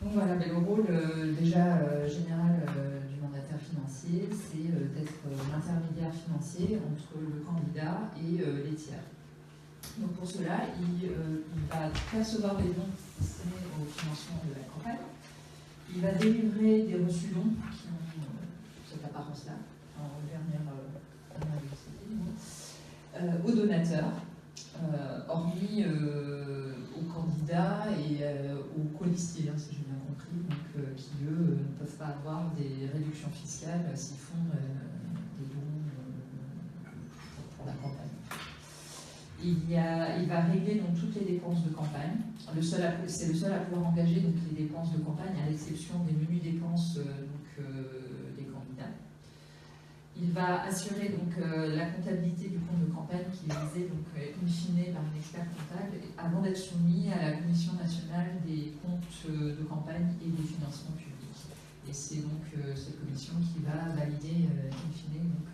Donc voilà, mais le rôle déjà général du mandataire financier, c'est d'être l'intermédiaire financier entre le candidat et les tiers. Donc pour cela, il va percevoir des dons destinés au financement de la campagne. Il va délivrer des reçus dons qui ont cette apparence-là, en dernière aux donateurs, hormis aux candidats et aux colistiers, si j'ai bien compris, donc, qui eux ne peuvent pas avoir des réductions fiscales s'ils font des dons pour la campagne. Il va régler donc toutes les dépenses de campagne. C'est le seul à pouvoir engager donc, les dépenses de campagne, à l'exception des menues dépenses des candidats. Il va assurer donc, la comptabilité du compte de campagne qui est visé donc, in fine par un expert comptable avant d'être soumis à la Commission nationale des comptes de campagne et des financements publics. Et c'est donc cette commission qui va valider in fine donc,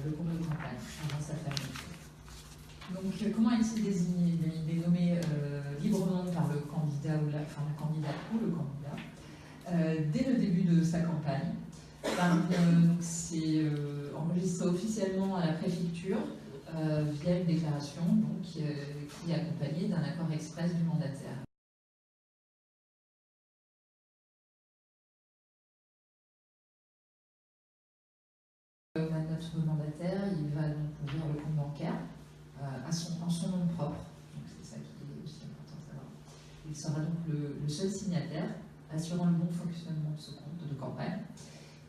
le compte de campagne avant sa fermeture. Donc, comment est-il désigné? Il est nommé librement par le candidat ou la candidate ou le candidat dès le début de sa campagne. C'est enregistré officiellement à la préfecture via une déclaration donc, qui est accompagnée d'un accord express du mandataire. Notre mandataire, il va donc ouvrir le compte bancaire en son nom propre. C'est ça qui est aussi important de savoir. Il sera donc le seul signataire assurant le bon fonctionnement de ce compte de campagne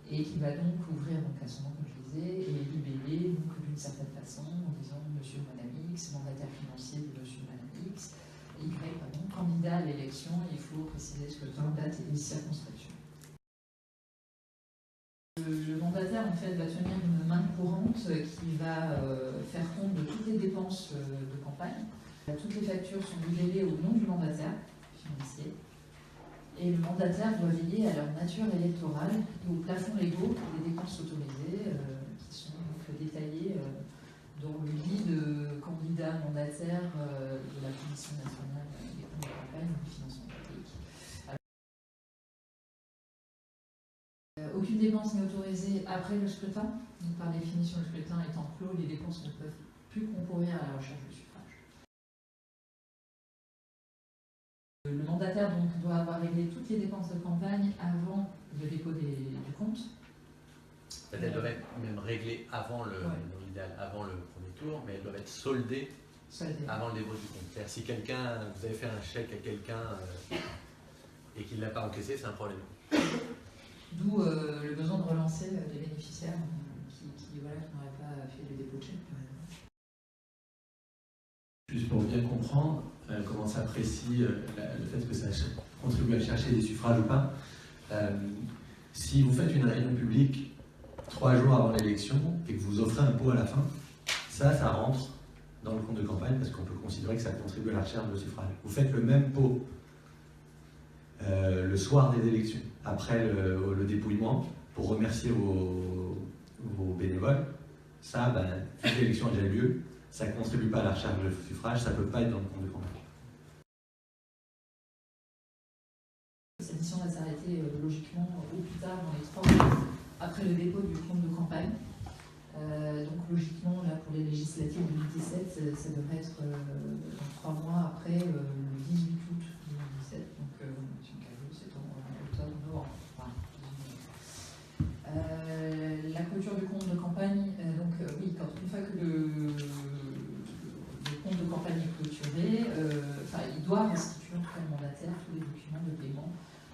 et qui va donc ouvrir donc, à son nom, comme je disais, et libeller d'une certaine façon en disant Monsieur ou Madame X, mandataire financier de Monsieur ou Madame X, Y, pardon, candidat à l'élection, il faut préciser ce que temps, date et circonscription. Le mandataire en fait va tenir une main courante qui va faire compte de toutes les dépenses de campagne. Toutes les factures sont libellées au nom du mandataire financier. Et le mandataire doit veiller à leur nature électorale et aux plafonds légaux des dépenses autorisées qui sont donc détaillés dans le guide candidat mandataire de la Commission nationale des comptes de campagne et du financement public. Aucune dépense n'est autorisée après le scrutin. Donc, par définition, le scrutin étant clos, les dépenses ne peuvent plus concourir à la recherche de suffrage. Le mandataire donc, doit avoir réglé toutes les dépenses de campagne avant le dépôt du compte. Elle doit être même réglée avant dans l'idéal, avant le premier tour, mais elle doit être soldée avant le dépôt du compte. C'est-à-dire si vous avez fait un chèque à quelqu'un et qu'il ne l'a pas encaissé, c'est un problème. D'où le besoin de relancer les bénéficiaires qui n'auraient pas fait le dépôt de chèque, par exemple. Juste pour bien comprendre comment s'apprécie le fait que ça contribue à chercher des suffrages ou pas. Si vous faites une réunion publique 3 jours avant l'élection et que vous offrez un pot à la fin, ça rentre dans le compte de campagne parce qu'on peut considérer que ça contribue à la recherche de suffrage. Vous faites le même pot le soir des élections, après le dépouillement, pour remercier vos bénévoles. Ça, l'élection a déjà eu lieu. Ça ne contribue pas à la recherche de suffrage, ça ne peut pas être dans le compte de campagne. Cette mission va s'arrêter logiquement au plus tard dans les 3 mois après le dépôt du compte de campagne. Donc logiquement, là, pour les législatives 2017, ça devrait être 3 mois après le 18 août 2017. Donc c'est en octobre, novembre. La clôture du compte de campagne, une fois que le compte de campagne est clôturé, il doit restituer en tout cas le mandataire tous les documents de paiement,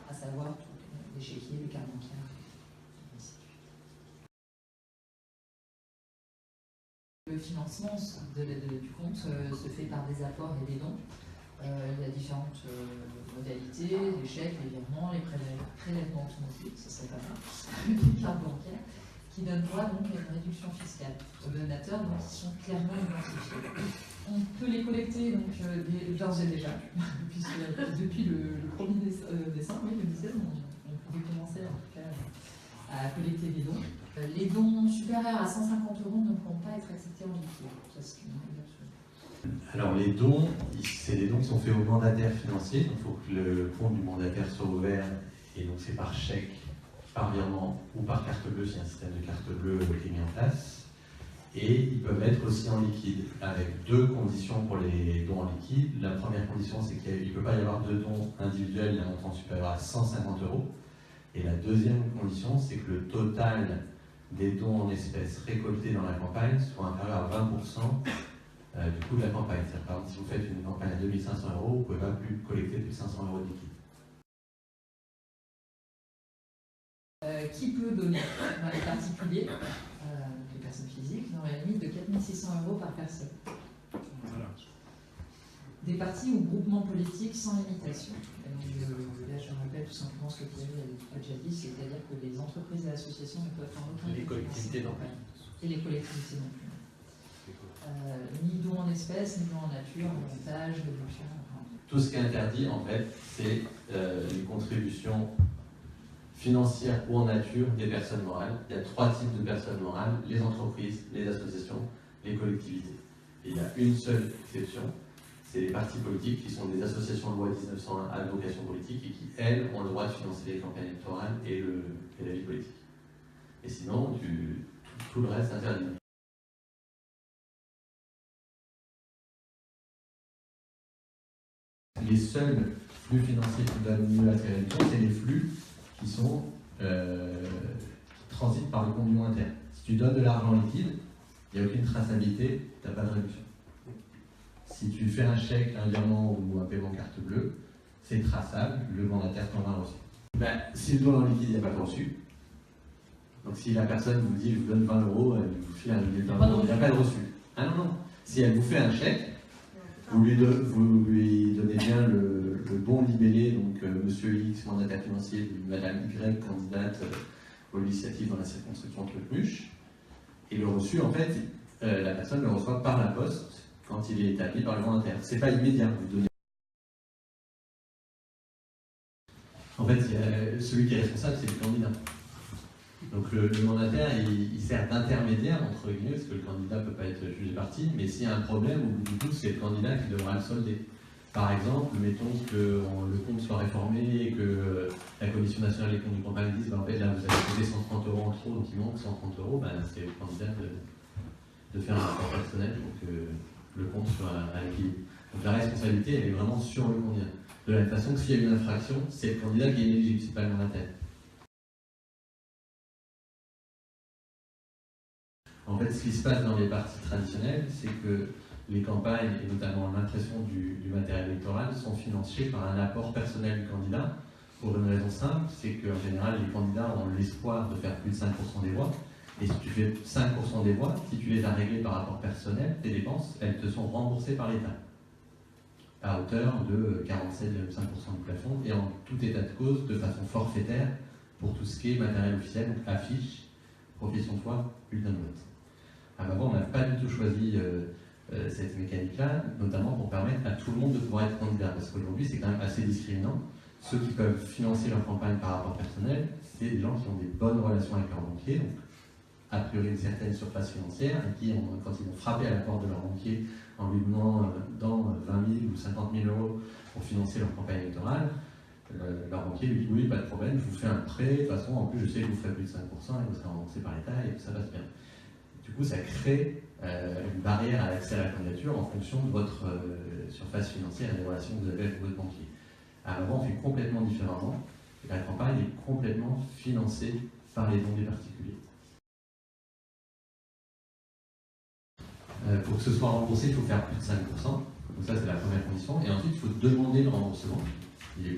à savoir tous les chéquiers, les cartes bancaires, et ainsi de suite. Le financement du compte se fait par des apports et des dons. Il y a différentes modalités, les chèques, les virements, les prélèvements automatiques, ça serait pas mal, les cartes bancaires, qui donnent droit donc à une réduction fiscale aux donateurs, donc qui sont clairement identifiés. On peut les collecter donc d'ores et déjà, puisque depuis le 1er décembre 2016, on pouvait commencer en tout cas à collecter des dons. Les dons supérieurs à 150 € ne pourront pas être acceptés en liquide. Ça, c'est une règle absolue. Alors les dons, c'est des dons qui sont faits aux mandataires financiers. Donc il faut que le compte du mandataire soit ouvert, et donc c'est par chèque, par virement ou par carte bleue, si un système de carte bleue est mis en place. Et ils peuvent être aussi en liquide, avec deux conditions pour les dons en liquide. La première condition, c'est qu'il ne peut pas y avoir de dons individuels d'un montant supérieur à 150 €. Et la deuxième condition, c'est que le total des dons en espèces récoltés dans la campagne soit inférieur à 20% du coût de la campagne. C'est-à-dire, par exemple, si vous faites une campagne à 2 500 €, vous ne pouvez pas plus collecter plus de 500 € de liquide. Qui peut donner? Les particuliers, les personnes physiques, dans la limite de 4 600 € par personne. Voilà. Des partis ou groupements politiques sans limitation. Là, je rappelle tout simplement ce que Thierry a déjà dit, c'est-à-dire que les entreprises et associations ne peuvent en aucun cas. Les collectivités non plus. Et les collectivités non plus. Ni dons en espèces, ni dons en nature, ni montage, dévolution. Tout ce qui est interdit, en fait, c'est les contributions financières ou en nature des personnes morales. Il y a 3 types de personnes morales: les entreprises, les associations, les collectivités. Et il y a une seule exception, c'est les partis politiques qui sont des associations de loi 1901 à vocation politique et qui, elles, ont le droit de financer les campagnes électorales et la vie politique. Et sinon, tout le reste est interdit. Les seuls flux financiers qui donnent lieu à ces réductions, c'est les flux qui transitent par le compte du moins interne. Si tu donnes de l'argent liquide, il n'y a aucune traçabilité, tu n'as pas de réduction. Si tu fais un chèque, un virement ou un paiement carte bleue, c'est traçable, le mandataire t'en va reçu. Si le don en liquide, il n'y a pas de reçu. Donc si la personne vous dit je vous donne 20 €, elle vous file un billet de 20 €, il n'y a pas de reçu. Ah non, non. Si elle vous fait un chèque, vous lui donnez bien le bon libellé, donc Monsieur X, mandataire financier, Madame Y, candidate aux législatives dans la circonscription Clotmuche. Et le reçu, en fait, la personne le reçoit par la poste quand il est établi par le mandataire. C'est pas immédiat. Vous donnez... En fait, celui qui est responsable, c'est le candidat. Donc le mandataire, il sert d'intermédiaire, entre guillemets, parce que le candidat ne peut pas être jugé parti, mais s'il y a un problème, au bout du tout, c'est le candidat qui devra le solder. Par exemple, mettons que le compte soit réformé et que la Commission nationale des comptes de campagne dise en fait là vous avez payé 130 € en trop, donc il manque 130 €, c'est au candidat de faire un rapport personnel pour que le compte soit à l'équilibre. Donc la responsabilité, elle est vraiment sur le candidat. De la même façon que s'il y a une infraction, c'est le candidat qui est inéligible, c'est pas le mandataire. En fait, ce qui se passe dans les partis traditionnels, c'est que les campagnes, et notamment l'impression du matériel électoral, sont financées par un apport personnel du candidat, pour une raison simple, c'est qu'en général, les candidats ont l'espoir de faire plus de 5% des voix, et si tu fais 5% des voix, si tu les as réglées par rapport personnel, tes dépenses, elles te sont remboursées par l'État, à hauteur de 47,5% du plafond, et en tout état de cause, de façon forfaitaire, pour tout ce qui est matériel officiel, donc affiches, profession de foi, bulletin de vote. Avant, on n'a pas du tout choisi cette mécanique-là, notamment pour permettre à tout le monde de pouvoir être candidat, parce qu'aujourd'hui, c'est quand même assez discriminant. Ceux qui peuvent financer leur campagne par rapport personnel, c'est des gens qui ont des bonnes relations avec leur banquier, donc a priori une certaine surface financière, et qui, quand ils vont frapper à la porte de leur banquier en lui demandant 20 000 ou 50 000 € pour financer leur campagne électorale, leur banquier lui dit oui, pas de problème, je vous fais un prêt, de toute façon, en plus je sais que vous ferez plus de 5%, et vous serez remboursé par l'État, et ça passe bien. Du coup, ça crée une barrière à l'accès à la candidature en fonction de votre surface financière et des relations que vous avez avec votre banquier. Avant, on fait complètement différemment, et la campagne est complètement financée par les dons des particuliers. Pour que ce soit remboursé, il faut faire plus de 5%, donc ça c'est la première condition, et ensuite il faut demander le remboursement. Il est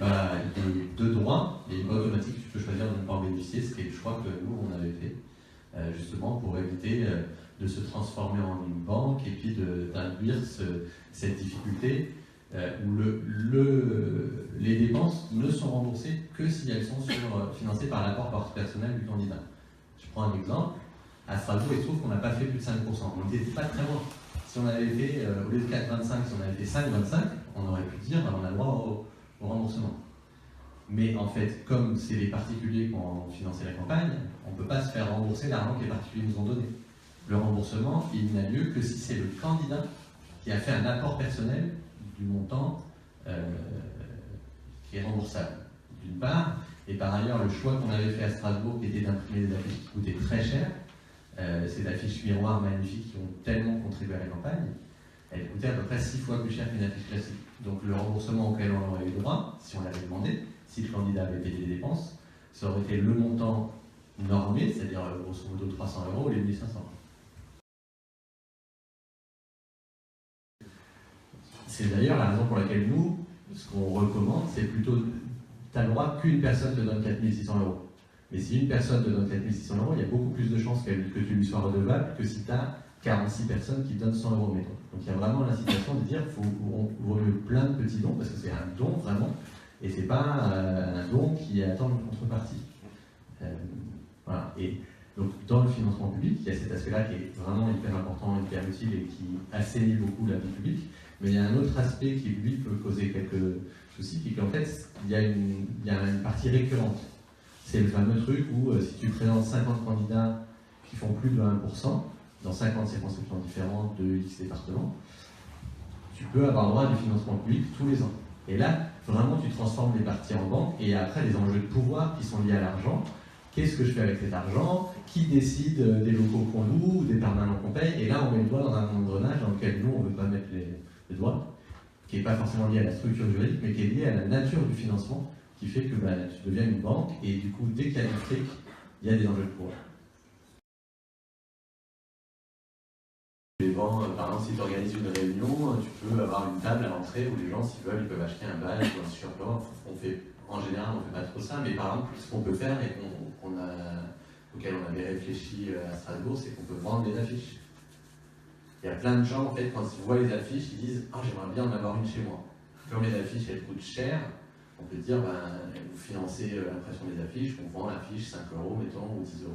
de droit, et il n'est pas automatique, tu peux choisir de ne pas en bénéficier, ce qui est le choix que nous on avait fait, justement pour éviter de se transformer en une banque et puis d'induire cette difficulté où les dépenses ne sont remboursées que si elles sont financées par l'apport personnel du candidat. Je prends un exemple. À Strasbourg, il se trouve qu'on n'a pas fait plus de 5%. On n'était pas très loin. Si on avait fait, au lieu de 4,25, si on avait fait 5,25, on aurait pu dire on a le droit au remboursement. Mais en fait, comme c'est les particuliers qui ont financé la campagne, on ne peut pas se faire rembourser l'argent que les particuliers nous ont donné. Le remboursement, il n'a lieu que si c'est le candidat qui a fait un apport personnel du montant qui est remboursable, d'une part, et par ailleurs, le choix qu'on avait fait à Strasbourg, qui était d'imprimer des affiches qui coûtaient très cher, ces affiches miroirs magnifiques qui ont tellement contribué à la campagne, elles coûtaient à peu près 6 fois plus cher qu'une affiche classique. Donc le remboursement auquel on aurait eu droit, si on l'avait demandé, si le candidat avait payé les dépenses, ça aurait été le montant normé, c'est-à-dire grosso modo 300 € ou les 1500 €. C'est d'ailleurs la raison pour laquelle nous, ce qu'on recommande, c'est plutôt, tu as le droit qu'une personne te donne 4600 €. Mais si une personne te donne 4600 €, il y a beaucoup plus de chances que tu lui sois redevable que si tu as 46 personnes qui donnent 100 €, mettons. Donc il y a vraiment l'incitation de dire qu'il vaut mieux plein de petits dons, parce que c'est un don vraiment, et c'est pas un don qui attend une contrepartie. Voilà. Et donc dans le financement public, il y a cet aspect-là qui est vraiment hyper important, hyper utile et qui assainit beaucoup la vie publique. Mais il y a un autre aspect qui, lui, peut causer quelques soucis, qui est qu'en fait, il y a une partie récurrente. C'est le fameux truc où si tu présentes 50 candidats qui font plus de 1%, dans 50 circonscriptions différentes de X départements, tu peux avoir droit à du financement public tous les ans. Et là, vraiment, tu transformes les partis en banque, et après, les enjeux de pouvoir qui sont liés à l'argent. Qu'est-ce que je fais avec cet argent? Qui décide des locaux qu'on loue ou des permanents qu'on paye? Et là, on met le doigt dans un engrenage dans lequel nous, on ne veut pas mettre les doigts, qui n'est pas forcément lié à la structure juridique, mais qui est lié à la nature du financement, qui fait que tu deviens une banque, et du coup, dès qu'il y a du fric, il y a des enjeux de pouvoir. Par exemple, si tu organises une réunion, tu peux avoir une table à l'entrée où les gens, s'ils veulent, ils peuvent acheter un badge ou un support. En général, on ne fait pas trop ça, mais par exemple, ce qu'on peut faire et auquel on avait réfléchi à Strasbourg, c'est qu'on peut vendre des affiches. Il y a plein de gens, en fait, quand ils voient les affiches, ils disent « Ah, j'aimerais bien en avoir une chez moi ». Comme les affiches, elles coûtent cher, on peut dire vous financez l'impression des affiches, on vend l'affiche 5 €, mettons, ou 10 €.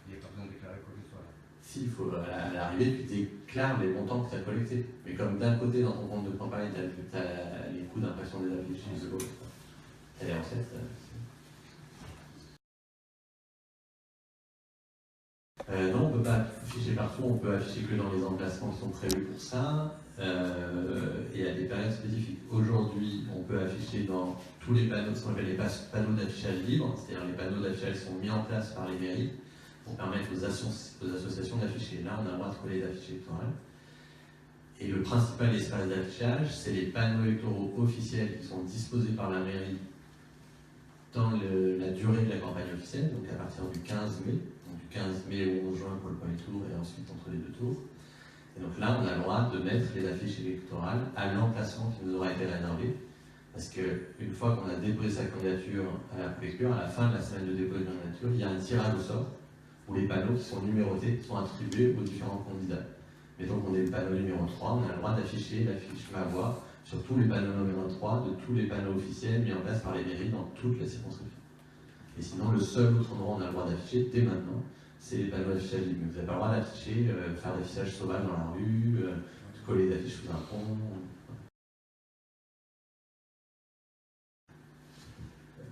Il n'y a pas besoin de déclarer quoi que ce soit. Si, il faut à l'arrivée, tu déclares les montants que tu as collectés. Mais comme d'un côté, dans ton compte de campagne, tu as les coûts d'impression des affiches, tu as les recettes. Non, on ne peut pas afficher partout, on peut afficher que dans les emplacements qui sont prévus pour ça, et à des périodes spécifiques. Aujourd'hui, on peut afficher dans tous les panneaux, ce qu'on appelle les panneaux d'affichage libre, c'est-à-dire les panneaux d'affichage sont mis en place par les mairies pour permettre aux associations d'afficher. Là, on a le droit de coller les affiches électorales. Et le principal espace d'affichage, c'est les panneaux électoraux officiels qui sont disposés par la mairie dans la durée de la campagne officielle, donc à partir du 15 mai, donc du 15 mai au 11 juin pour le premier tour et ensuite entre les deux tours. Et donc là, on a le droit de mettre les affiches électorales à l'emplacement qui nous aura été réservé, parce qu'une fois qu'on a déposé sa candidature à la préfecture, à la fin de la semaine de dépôt de candidature, il y a un tirage au sort où les panneaux qui sont numérotés sont attribués aux différents candidats. Mettons qu'on est le panneau numéro 3, on a le droit d'afficher l'affiche Ma Voix sur tous les panneaux numéro 3 de tous les panneaux officiels mis en place par les mairies dans toute la circonscription. Et sinon, le seul autre endroit où on a le droit d'afficher, dès maintenant, c'est les panneaux d'affichage libres. Vous n'avez pas le droit d'afficher, faire d'affichage sauvage dans la rue, coller des affiches sous un pont.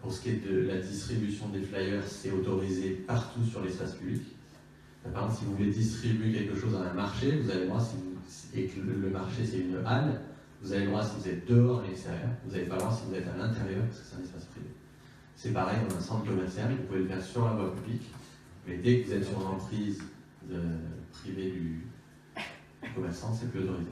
Pour ce qui est de la distribution des flyers, c'est autorisé partout sur l'espace public. Par exemple, si vous voulez distribuer quelque chose à un marché, vous avez le droit, et que le marché c'est une halle, vous avez le droit si vous êtes dehors à l'extérieur, vous n'avez pas le droit si vous êtes à l'intérieur, parce que c'est un espace privé. C'est pareil dans un centre commercial, vous pouvez le faire sur la voie publique, mais dès que vous êtes sur l'emprise privée du commerçant, c'est plus autorisé.